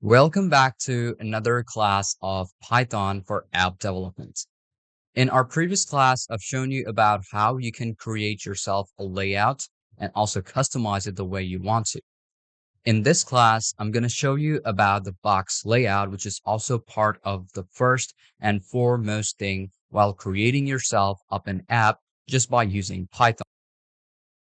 Welcome back to another class of Python for app development. In our previous class, I've shown you about how you can create yourself a layout and also customize it the way you want to. In this class, I'm going to show you about the box layout, which is also part of the first and foremost thing while creating yourself up an app just by using Python.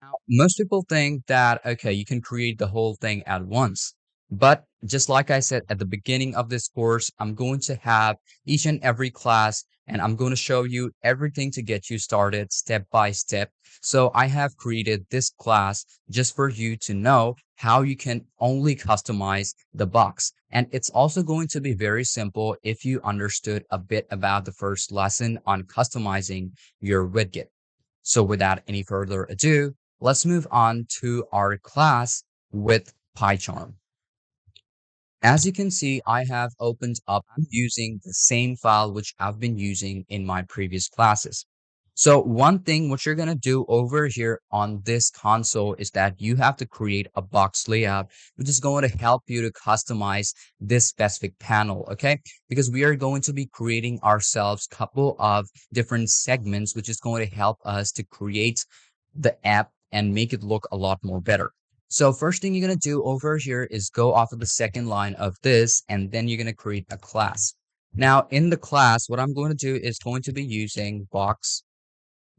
Now, most people think that, okay, you can create the whole thing at once. But just like I said at the beginning of this course, I'm going to have each and every class and I'm going to show you everything to get you started step by step. So I have created this class just for you to know how you can only customize the box. And it's also going to be very simple if you understood a bit about the first lesson on customizing your widget. So without any further ado, let's move on to our class with PyCharm. As you can see, I have opened up, I'm using the same file which I've been using in my previous classes. So one thing what you're going to do over here on this console is that you have to create a box layout, which is going to help you to customize this specific panel, okay? Because we are going to be creating ourselves a couple of different segments, which is going to help us to create the app and make it look a lot more better. So first thing you're going to do over here is go off of the second line of this, and then you're going to create a class. Now in the class, what I'm going to do is going to be using box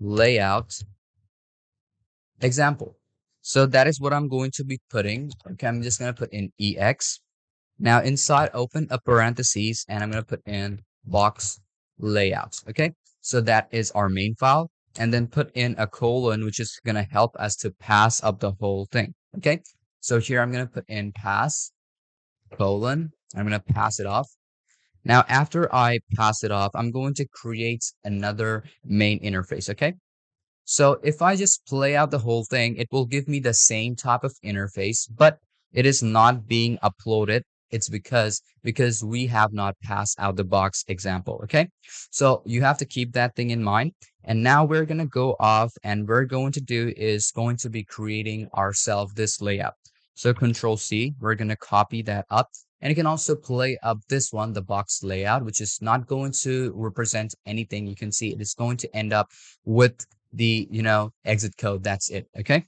layout example. So that is what I'm going to be putting. Okay, I'm just going to put in EX. Now inside, open a parentheses, and I'm going to put in box layout. Okay, so that is our main file. And then put in a colon, which is going to help us to pass up the whole thing. Okay, so here I'm going to put in pass colon. I'm going to pass it off. Now, after I pass it off, I'm going to create another main interface. Okay, so if I just play out the whole thing, it will give me the same type of interface, but it is not being uploaded. It's because we have not passed out the box example. Okay, so you have to keep that thing in mind. And now we're going to go off and we're going to do is going to be creating ourselves this layout. So Control C, we're going to copy that up. And you can also play up this one, the box layout, which is not going to represent anything. You can see it is going to end up with the exit code. That's it. Okay,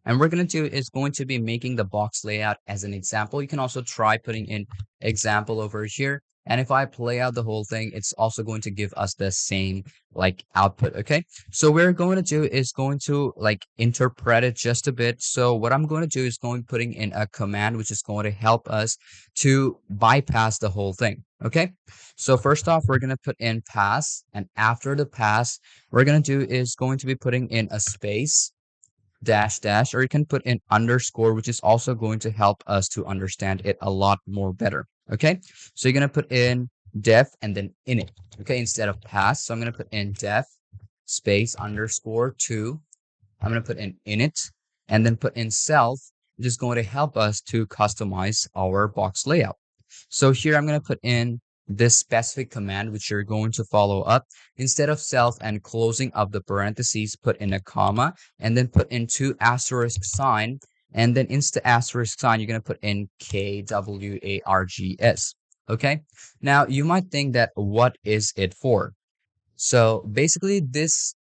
and we're going to do is going to be making the box layout as an example. You can also try putting in example over here, and if I play out the whole thing, it's also going to give us the same like output. Okay, so we're going to do is going to like interpret it just a bit. So what I'm going to do is going putting in a command which is going to help us to bypass the whole thing. Okay, so first off, we're going to put in pass, and after the pass, we're going to do is going to be putting in a space dash dash, or you can put in underscore, which is also going to help us to understand it a lot more better. Okay, so you're going to put in def and then init, okay, instead of pass. So I'm going to put in def space underscore 2. I'm going to put in init and then put in self, which is going to help us to customize our box layout. So here I'm going to put in this specific command, which you're going to follow up. Instead of self and closing up the parentheses, put in a comma and then put in two asterisk sign. And then instead asterisk sign, you're going to put in KWARGS. Okay. Now you might think that what is it for? So basically this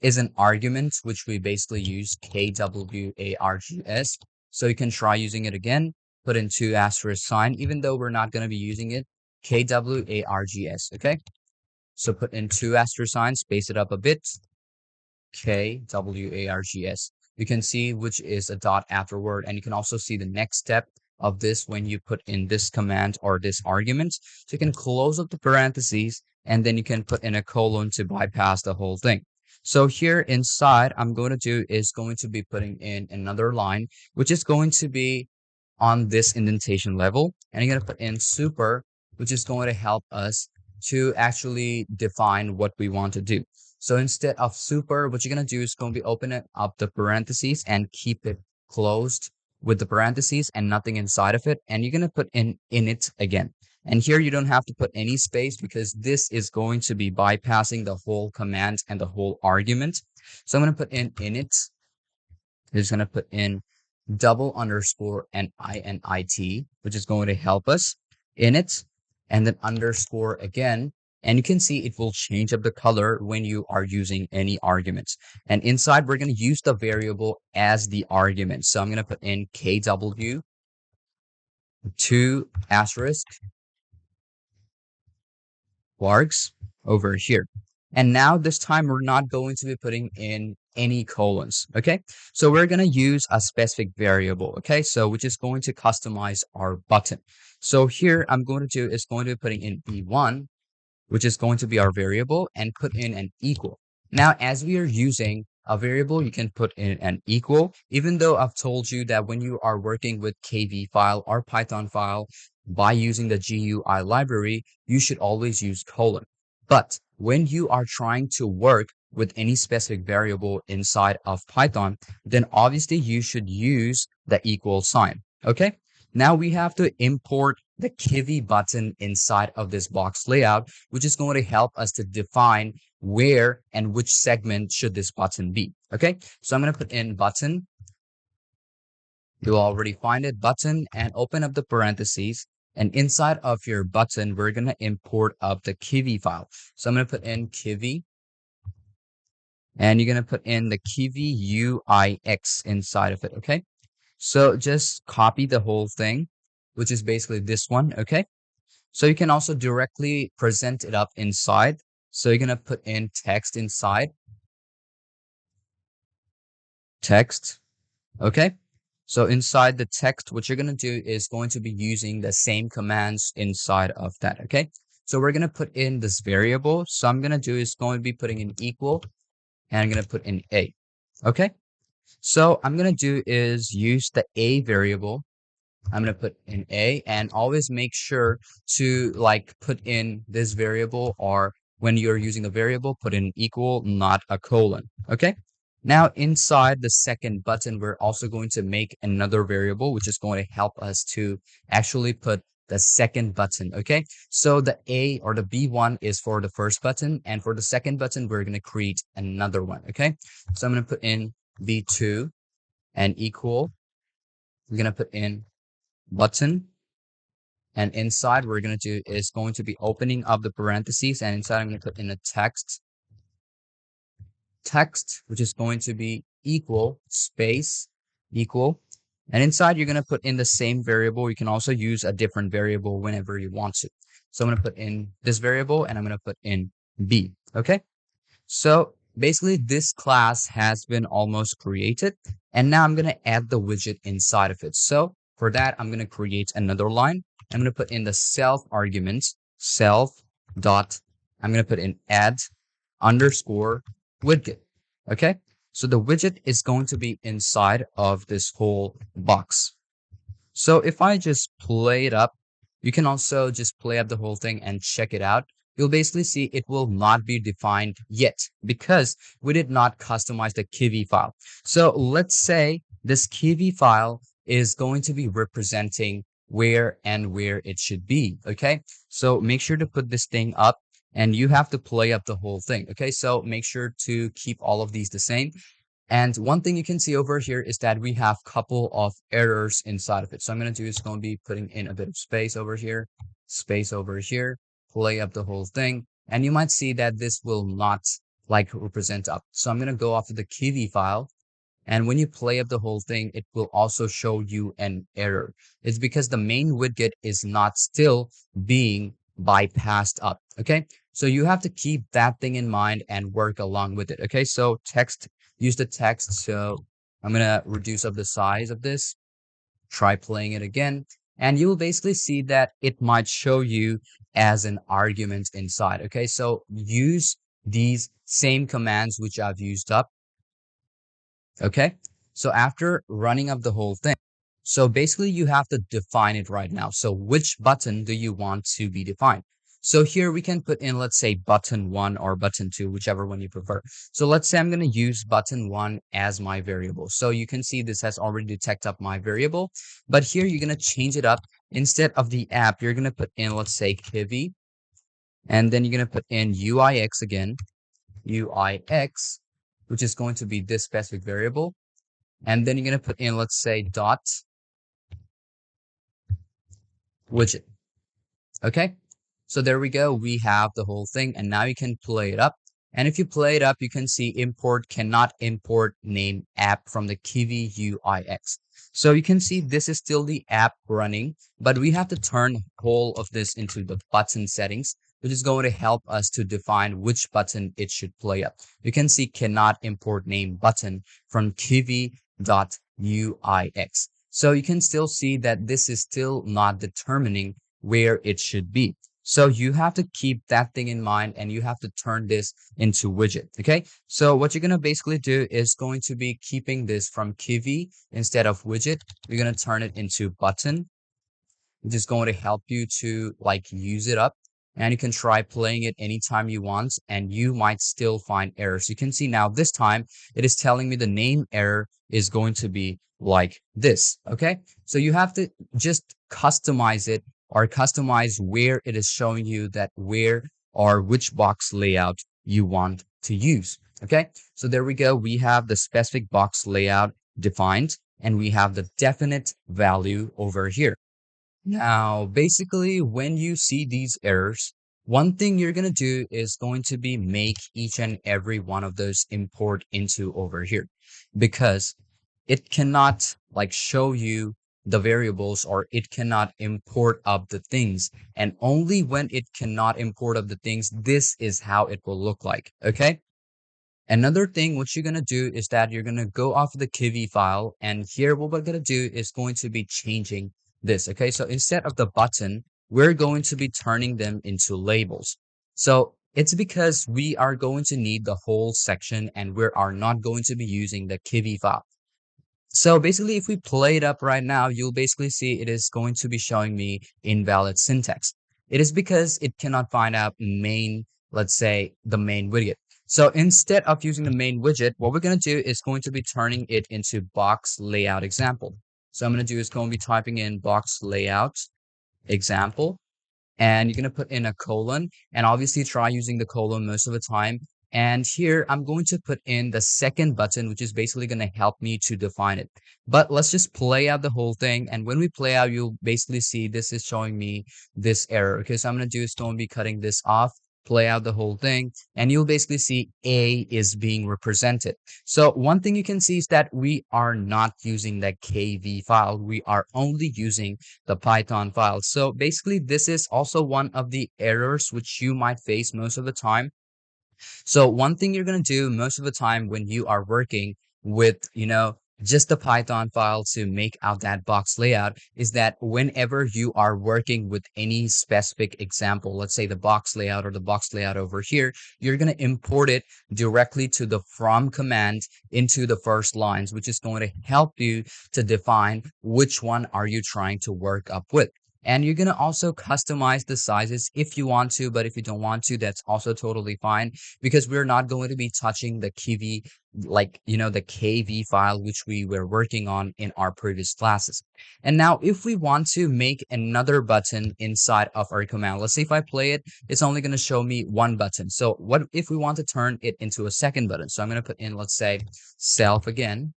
is an argument which we basically use KWARGS. So you can try using it again, put in two asterisk sign, even though we're not going to be using it, KWARGS, okay? So put in two asterisk signs, space it up a bit, KWARGS. You can see which is a dot afterward, and you can also see the next step of this when you put in this command or this argument. So you can close up the parentheses, and then you can put in a colon to bypass the whole thing. So here inside, I'm going to do is going to be putting in another line, which is going to be on this indentation level. And you're going to put in super, which is going to help us to actually define what we want to do. So instead of super, what you're going to do is going to be opening up the parentheses and keep it closed with the parentheses and nothing inside of it. And you're going to put in init again. And here you don't have to put any space because this is going to be bypassing the whole command and the whole argument. So I'm going to put in init. I'm just going to put in double underscore and init, which is going to help us. init and then underscore again. And you can see it will change up the color when you are using any arguments. And inside, we're going to use the variable as the argument. So I'm going to put in kw to asterisk vargs over here. And now this time we're not going to be putting in any colons. Okay. So we're going to use a specific variable. Okay. So which is going to customize our button. So here I'm going to do is going to be putting in b1, which is going to be our variable, and put in an equal. Now, as we are using a variable, you can put in an equal, even though I've told you that when you are working with KV file or Python file by using the GUI library, you should always use colon. But when you are trying to work with any specific variable inside of Python, then obviously you should use the equal sign. Okay. Now we have to import the Kivy button inside of this box layout, which is going to help us to define where and which segment should this button be. Okay, so I'm going to put in button. You'll already find it, button, and open up the parentheses. And inside of your button, we're going to import up the Kivy file. So I'm going to put in Kivy. And you're going to put in the Kivy UIX inside of it. Okay, so just copy the whole thing, which is basically this one. Okay, so you can also directly present it up inside. So you're going to put in text inside. Text. Okay. So inside the text, what you're going to do is going to be using the same commands inside of that. Okay. So we're going to put in this variable. So I'm going to do is going to be putting in equal, and I'm going to put in a. Okay. So I'm going to do is use the a variable. I'm going to put in a, and always make sure to like put in this variable, or when you're using the variable, put in equal, not a colon. Okay. Now inside the second button, we're also going to make another variable, which is going to help us to actually put the second button. Okay. So the A or the B1 is for the first button, and for the second button, we're going to create another one. Okay. So I'm going to put in B2 and equal. We're going to put in button, and inside we're going to do is going to be opening up the parentheses, and inside I'm going to put in a text, which is going to be equal space equal, and inside you're going to put in the same variable. You can also use a different variable whenever you want to. So I'm going to put in this variable, and I'm going to put in B. Okay, so basically this class has been almost created, and now I'm going to add the widget inside of it. So for that, I'm going to create another line. I'm going to put in the self argument, self dot, I'm going to put in add underscore widget. Okay, so the widget is going to be inside of this whole box. So if I just play it up, you can also just play up the whole thing and check it out. You'll basically see it will not be defined yet because we did not customize the Kivy file. So let's say this Kivy file is going to be representing where and where it should be. Okay, so make sure to put this thing up, and you have to play up the whole thing. Okay, so make sure to keep all of these the same. And one thing you can see over here is that we have a couple of errors inside of it. So I'm going to do is going to be putting in a bit of space over here, play up the whole thing. And you might see that this will not like represent up. So I'm going to go off of the Kivy file. And when you play up the whole thing, it will also show you an error. It's because the main widget is not still being bypassed up. Okay, so you have to keep that thing in mind and work along with it. Okay, so text, use the text. So I'm gonna reduce up the size of this, try playing it again, and you will basically see that it might show you as an argument inside. Okay, so use these same commands which I've used up. Okay, so after running up the whole thing, so basically you have to define it right now. So which button do you want to be defined? So here we can put in, let's say button 1 or button 2, whichever one you prefer. So let's say I'm going to use button 1 as my variable. So you can see this has already detected up my variable, but here you're going to change it up. Instead of the app, you're going to put in, let's say Kivy, and then you're going to put in UIX again, UIX, which is going to be this specific variable. And then you're going to put in, let's say, dot widget. Okay, so there we go. We have the whole thing, and now you can play it up. And if you play it up, you can see import cannot import name app from the Kiwi UIX. So you can see this is still the app running, but we have to turn whole of this into the button settings, which is going to help us to define which button it should play up. You can see cannot import name button from Kiwi.UIX. So you can still see that this is still not determining where it should be. So you have to keep that thing in mind and you have to turn this into widget. Okay. So what you're going to basically do is going to be keeping this from Kiwi instead of widget. You're going to turn it into button, which is going to help you to like use it up. And you can try playing it anytime you want and you might still find errors. You can see now this time it is telling me the name error is going to be like this. Okay. So you have to just customize it or customize where it is showing you that where or which box layout you want to use. Okay. So there we go. We have the specific box layout defined and we have the definite value over here. Now, basically, when you see these errors, one thing you're going to do is going to be make each and every one of those import into over here because it cannot like show you the variables or it cannot import up the things. And only when it cannot import up the things, this is how it will look like. Okay. Another thing, what you're going to do is that you're going to go off of the Kiwi file. And here, what we're going to do is going to be changing this. Okay. So instead of the button, we're going to be turning them into labels. So it's because we are going to need the whole section and we are not going to be using the Kiwi file. So basically, if we play it up right now, you'll basically see it is going to be showing me invalid syntax. It is because it cannot find out main, let's say the main widget. So instead of using the main widget, what we're going to do is going to be turning it into box layout example. So I'm going to do is going to be typing in box layout example and you're going to put in a colon and obviously try using the colon most of the time. And here I'm going to put in the second button, which is basically going to help me to define it. But let's just play out the whole thing. And when we play out, you'll basically see this is showing me this error. Okay, so I'm going to do is going to be cutting this off, play out the whole thing, and you'll basically see A is being represented. So one thing you can see is that we are not using the KV file. We are only using the Python file. So basically, this is also one of the errors which you might face most of the time. So one thing you're going to do most of the time when you are working with, just the Python file to make out that box layout is that whenever you are working with any specific example, let's say the box layout or the box layout over here, you're going to import it directly to the from command into the first lines, which is going to help you to define which one are you trying to work up with. And you're going to also customize the sizes if you want to, but if you don't want to, that's also totally fine because we're not going to be touching the Kiwi, the KV file, which we were working on in our previous classes. And now if we want to make another button inside of our command, let's say if I play it, it's only going to show me one button. So what if we want to turn it into a second button? So I'm going to put in, let's say self again,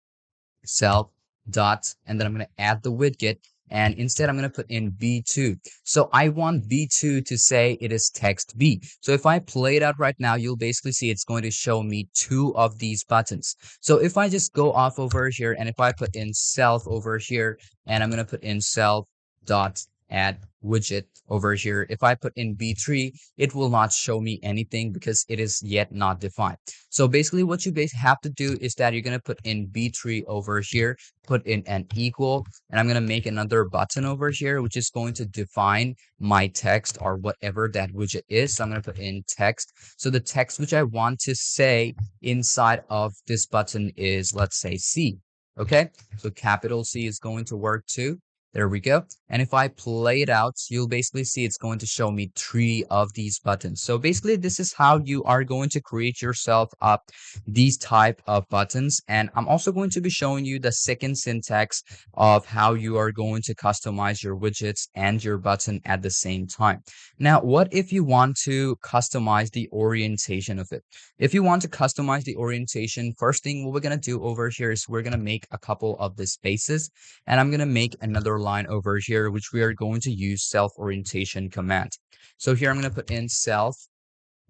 self dot, and then I'm going to add the widget. And instead, I'm going to put in B2. So I want B2 to say it is text B. So if I play it out right now, you'll basically see it's going to show me two of these buttons. So if I just go off over here and if I put in self over here and I'm going to put in self dot add widget over here, if I put in B3, it will not show me anything because it is yet not defined. So basically what you have to do is that you're going to put in B3 over here, put in an equal, and I'm going to make another button over here, which is going to define my text or whatever that widget is. So I'm going to put in text. So the text which I want to say inside of this button is, let's say, C. Okay, so capital C is going to work too. There we go. And if I play it out, you'll basically see it's going to show me three of these buttons. So basically, this is how you are going to create yourself up these type of buttons. And I'm also going to be showing you the second syntax of how you are going to customize your widgets and your button at the same time. Now, what if you want to customize the orientation of it? If you want to customize the orientation, first thing what we're going to do over here is we're going to make a couple of the spaces and I'm going to make another line over here, which we are going to use self orientation command. So here I'm going to put in self,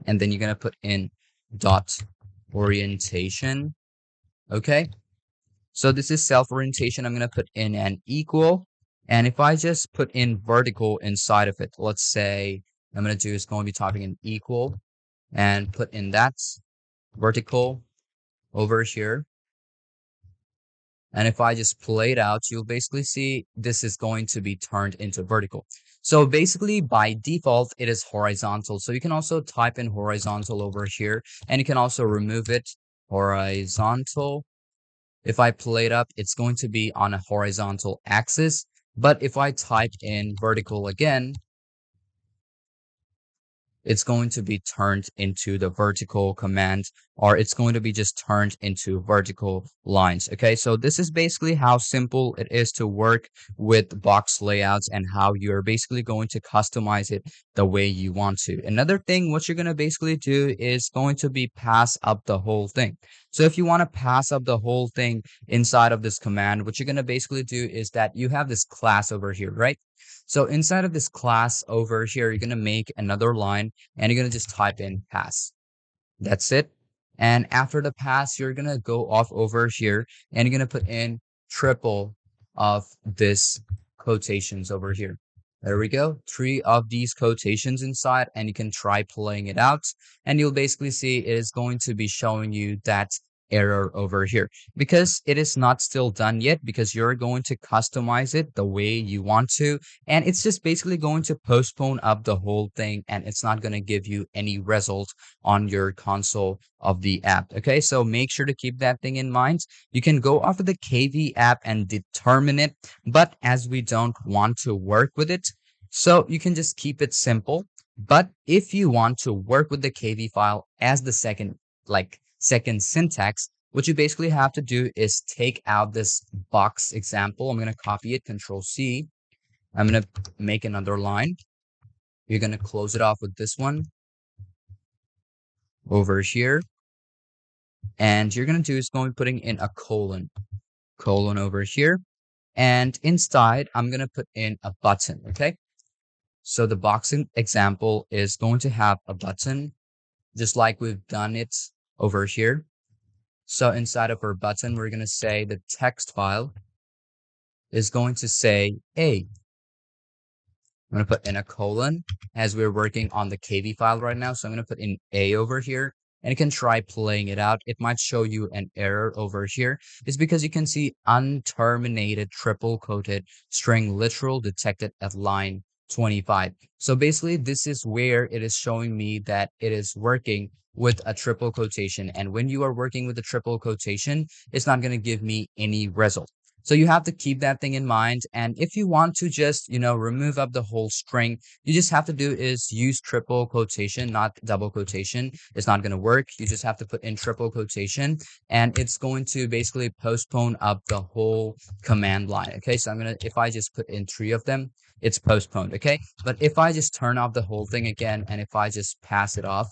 and then you're going to put in dot orientation. Okay. So this is self orientation. I'm going to put in an equal. And if I just put in vertical inside of it, let's say I'm going to do is going to be typing in equal and put in that vertical over here. And if I just play it out, you'll basically see this is going to be turned into vertical. So basically by default, it is horizontal. So you can also type in horizontal over here, and you can also remove it horizontal. If I play it up, it's going to be on a horizontal axis. But if I type in vertical again, it's going to be turned into the vertical command, or it's going to be just turned into vertical lines. Okay, so this is basically how simple it is to work with box layouts and how you're basically going to customize it the way you want to. Another thing, what you're going to basically do is going to be pass up the whole thing. So if you want to pass up the whole thing inside of this command, what you're going to basically do is that you have this class over here, right? So inside of this class over here, you're going to make another line, and you're going to just type in pass. That's it. And after the pass, you're going to go off over here, and you're going to put in triple of this quotations over here. There we go. 3 of these quotations inside, and you can try playing it out, and you'll basically see it is going to be showing you that error over here because it is not still done yet, because you're going to customize it the way you want to, and it's just basically going to postpone up the whole thing, and it's not going to give you any result on your console of the app. Okay, so make sure to keep that thing in mind. You can go off of the KV app and determine it, but as we don't want to work with it, so you can just keep it simple. But if you want to work with the KV file as the second syntax, what you basically have to do is take out this box example. I'm going to copy it, Control C. I'm going to make another line. You're going to close it off with this one over here. And you're going to do is going to be putting in a colon over here. And inside, I'm going to put in a button. Okay. So the boxing example is going to have a button, just like we've done it over here. So inside of our button, we're going to say the text file is going to say A. I'm going to put in a colon as we're working on the KV file right now. So I'm going to put in A over here, and you can try playing it out. It might show you an error over here. It's because you can see unterminated triple quoted string literal detected at line 25. So basically, this is where it is showing me that it is working with a triple quotation. And when you are working with a triple quotation, it's not going to give me any result. So you have to keep that thing in mind. And if you want to just, remove up the whole string, you just have to do is use triple quotation, not double quotation. It's not going to work. You just have to put in triple quotation, and it's going to basically postpone up the whole command line. Okay, so if I just put in 3 of them, it's postponed. Okay, but if I just turn off the whole thing again, and if I just pass it off,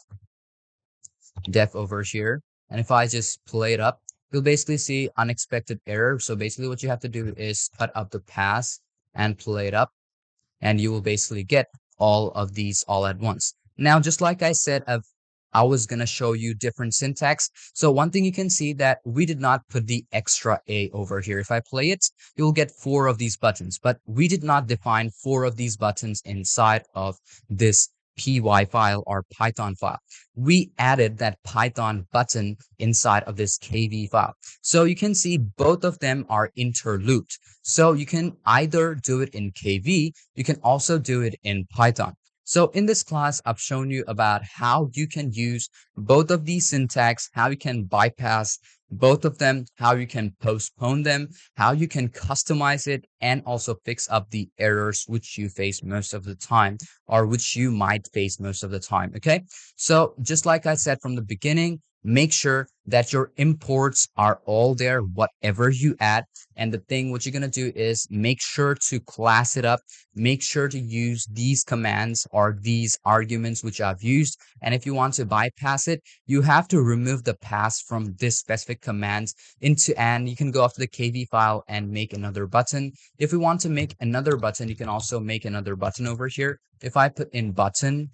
def over here, and if I just play it up, you'll basically see unexpected error. So basically what you have to do is cut up the pass and play it up, and you will basically get all of these all at once. Now, just like I said, I was going to show you different syntax. So one thing you can see that we did not put the extra A over here. If I play it, you'll get 4 of these buttons, but we did not define 4 of these buttons inside of this py file or Python file. We added that Python button inside of this KV file. So you can see both of them are interlooped. So you can either do it in KV, you can also do it in Python. So in this class, I've shown you about how you can use both of these syntax, how you can bypass both of them, how you can postpone them, how you can customize it, and also fix up the errors which you face most of the time, or which you might face most of the time. Okay, so just like I said from the beginning, make sure that your imports are all there, whatever you add. And the thing what you're going to do is make sure to class it up, make sure to use these commands or these arguments which I've used. And if you want to bypass it, you have to remove the pass from this specific commands into, and you can go after the kv file and make another button. If we want to make another button, you can also make another button over here. If I put in button,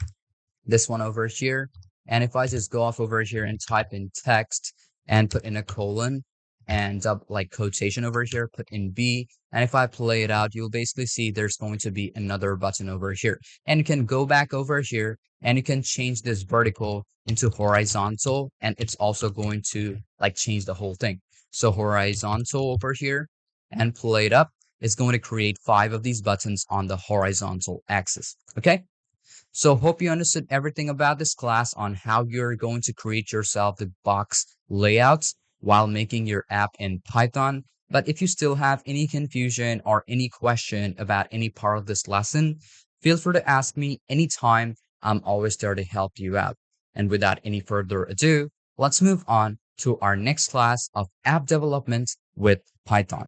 this one over here, and if I just go off over here and type in text and put in a colon and like quotation over here, put in B, and if I play it out, you'll basically see there's going to be another button over here. And you can go back over here and you can change this vertical into horizontal, and it's also going to like change the whole thing. So horizontal over here and play it up. It's going to create 5 of these buttons on the horizontal axis. Okay. So hope you understood everything about this class on how you're going to create yourself the box layouts while making your app in Python. But if you still have any confusion or any question about any part of this lesson, feel free to ask me anytime. I'm always there to help you out. And without any further ado, let's move on to our next class of app development with Python.